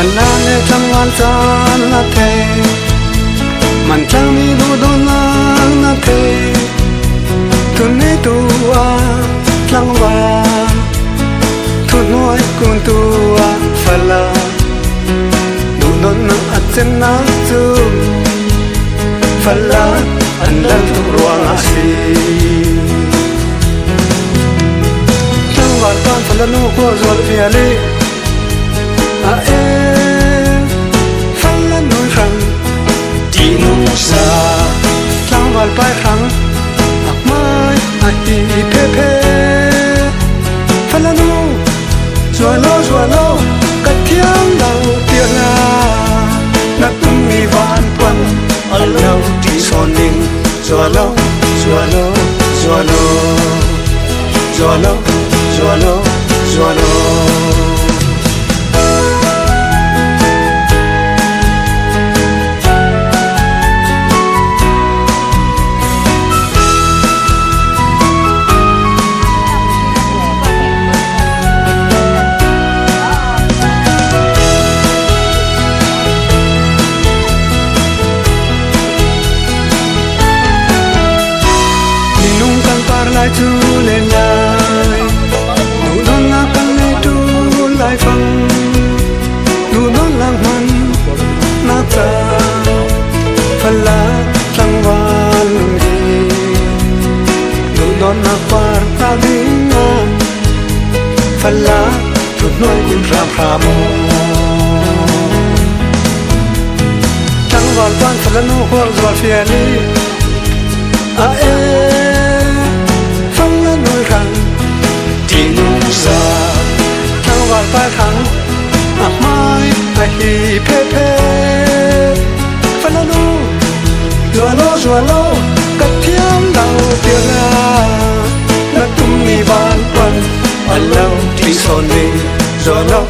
Alane tangan sana te Mancang ibu donan na te Tuni tua tlangwa Tunoi kun tua fala Dudon na atsen na tu Fala andan tu ruang asi Tlangwa tan fala nu ko zol fiali Fala nuôi răng đi nung xa Lang vào bài khăn Ác mai ai đi phê phê Fala nu Dùa lô Cắt thiang đầu tiếng à Nạc tung mi vạn quân Ở lâu đi son ninh Dùa lô Lại thu lên lại Nụ non là căn lê thu lại phăng Nụ non là mặn nát ra Phần lá trăng văn đi Nụ non là quạt ta đi ngang Phần lá thụt nuôi cũng rạm khả mô Trăng văn quan phần lá nụ khoác giọt phía đi nuôi răng đi nung xa Thang vào bài khăn Ác mai ai hi phê phê Fala nu Dùa lô Cắt thiam đầu tiếng à Nát tung mi vạn quân Ở lâu đi son ninh Dùa lô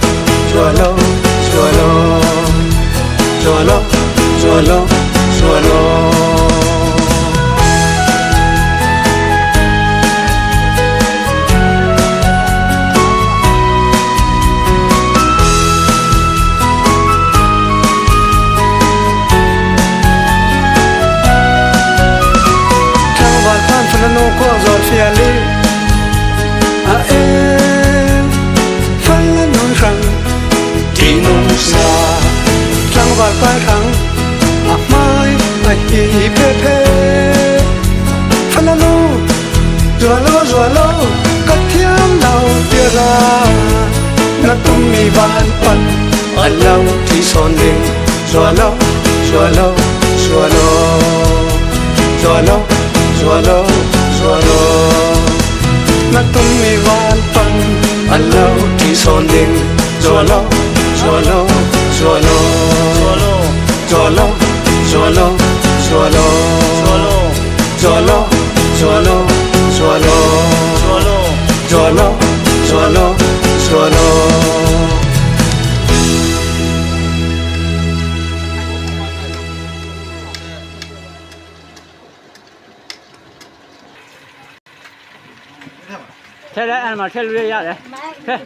Nó có giọt phía ly Fala nuôi răng đi nung xa Trăng vào bài khăn Ác mai ai hi phê phê Fala nu Dùa lô Cắt thiam đầu tia ra Nát tung mi vạn quân Ở lâu thì son ninh Dùa lô Nát tung mi vạn quân Ở lâu thì son ninh Dùa lô Thế đấy, ăn mà thế luôn ra đấy. Thế.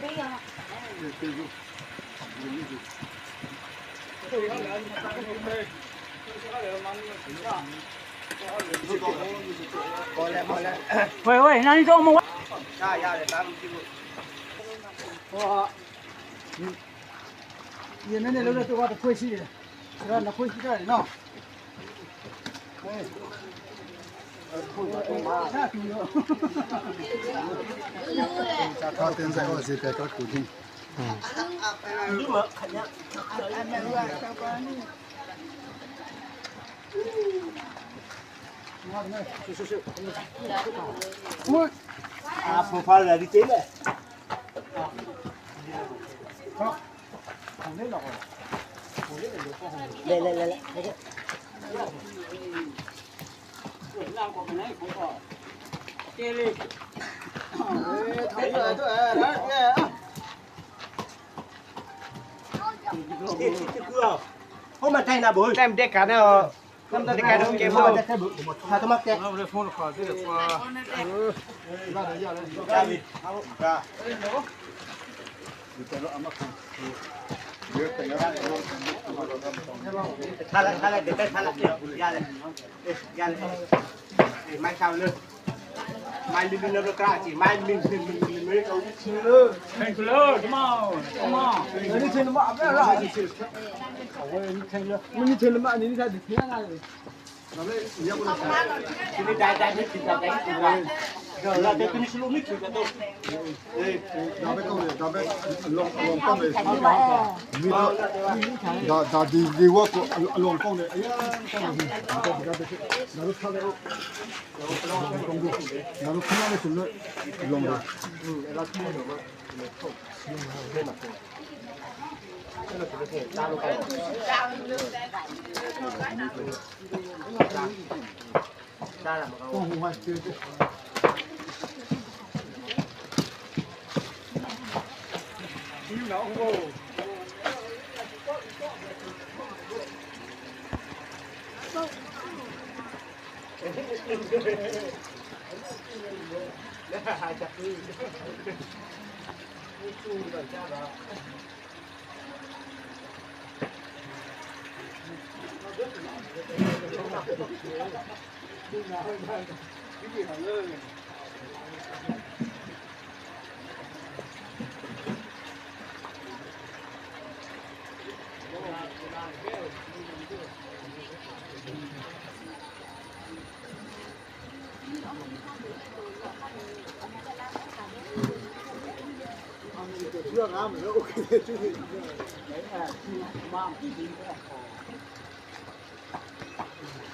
Ôi, nó đi chỗ mà quá. Nhìn này lúc này tôi qua được quay xí này, ra là quay xí cái này nó. Thao tiền dạy ở dưới cái các cụ đi. Không phải là đi chế này. Đây. Hôm mà thay nào bố? Em đếch cả nào. Năm cái cái đông kiếm đâu. Thà tôi mắc thế. Nó được phun khỏi cái được qua. Ra đi. Ra. ထားလိုက်တက်ထားလိုက်ရတယ်ရတယ်မိုက်ချောင်းလို့မိုင်းလီလီတော့ကရာချီမိုင်းလီမေကောချီလို့ ဟဲ့ကလို့ဒီမောင်ဒီမောင် 你听了吗？不要让你听。我你听了，你听了吗？你看你听哪里？ ဒီနေ့တိုင်းနဲ့ပြင်တာတိုင်းပြင်လာတော့လာတဲ့နေ့စလုံးမိချူကတော့အေး ဒါပဲကောင်းတယ်ဒါပဲအလုံးကောင်းတယ်မိတော့ဒါဒီဝတ်ကိုအလုံးကောင်းတယ်အရင်ကောင်းတယ်ဒါတို့ထားတယ်ဒါတို့ခဏလေးဆိုလို့လုံးတယ် စားလာမကောင်း ဟိုမှာကျေး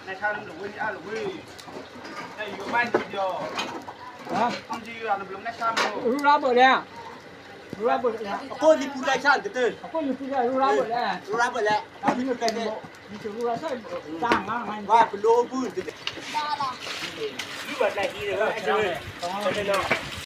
ในข้าวลูกวิ่งลูกวิ่งในอยู่บ้านทีเดียวต้องจีอยู่ลูกในข้าวลูก ရူရာပေါ်လေရူရာပေါ်လေ ကိုဒီပူလိုက်ချန်တဲ့ အခုလူပြရူရာပေါ်လေ ရပါလေဒီလိုကဲနေ ဒီရူရာဆိုင်တန်းငါမိုင်း ဘာဘလို့ဘူးတဲ့ဒီဘာလိုက်ကြီးတယ်အဲ့ဒါတော့